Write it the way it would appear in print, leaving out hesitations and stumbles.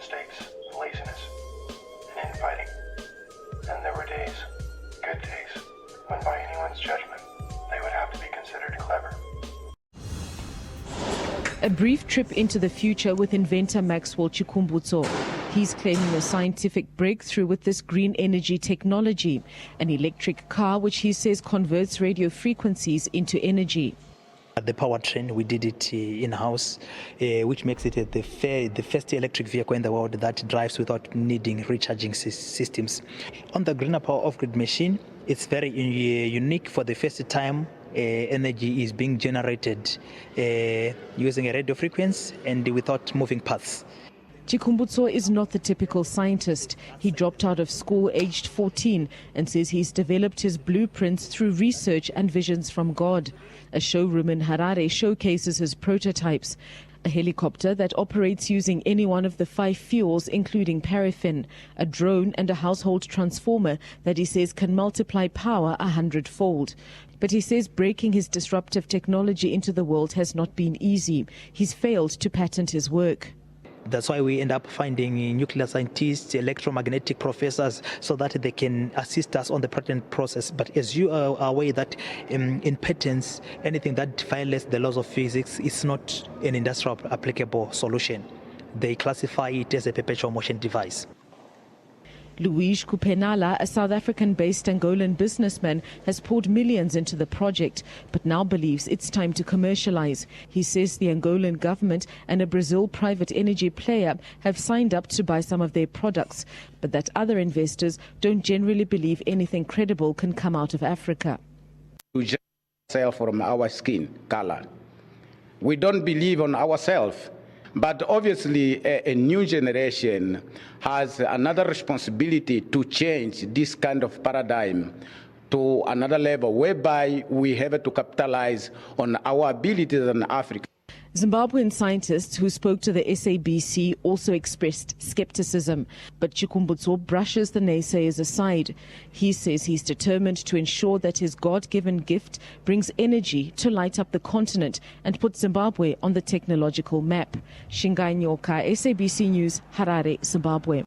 mistakes, laziness, and infighting. And there were days, good days, when by anyone's judgment, they would have to be considered clever. A brief trip into the future with inventor Maxwell Chikumbutso. He's claiming a scientific breakthrough with this green energy technology, an electric car which he says converts radio frequencies into energy. The powertrain, we did it in-house, which makes it the first electric vehicle in the world that drives without needing recharging systems. On the greener power off-grid machine, it's very unique. For the first time, energy is being generated using a radio frequency and without moving paths. Chikumbutso is not the typical scientist. He dropped out of school aged 14 and says he's developed his blueprints through research and visions from God. A showroom in Harare showcases his prototypes. A helicopter that operates using any one of the 5 fuels, including paraffin, a drone and a household transformer that he says can multiply power 100-fold. But he says breaking his disruptive technology into the world has not been easy. He's failed to patent his work. That's why we end up finding nuclear scientists, electromagnetic professors, so that they can assist us on the patent process. But as you are aware that in patents, anything that violates the laws of physics is not an industrial applicable solution. They classify it as a perpetual motion device. Luis Kupenala, a South African-based Angolan businessman, has poured millions into the project, but now believes it's time to commercialize. He says the Angolan government and a Brazil private energy player have signed up to buy some of their products, but that other investors don't generally believe anything credible can come out of Africa. We just sell from our skin color. We don't believe on ourselves. But obviously, a new generation has another responsibility to change this kind of paradigm to another level, whereby we have to capitalize on our abilities in Africa. Zimbabwean scientists who spoke to the SABC also expressed skepticism, but Chikumbutso brushes the naysayers aside. He says he's determined to ensure that his God-given gift brings energy to light up the continent and put Zimbabwe on the technological map. Shingai Nyoka, SABC News, Harare, Zimbabwe.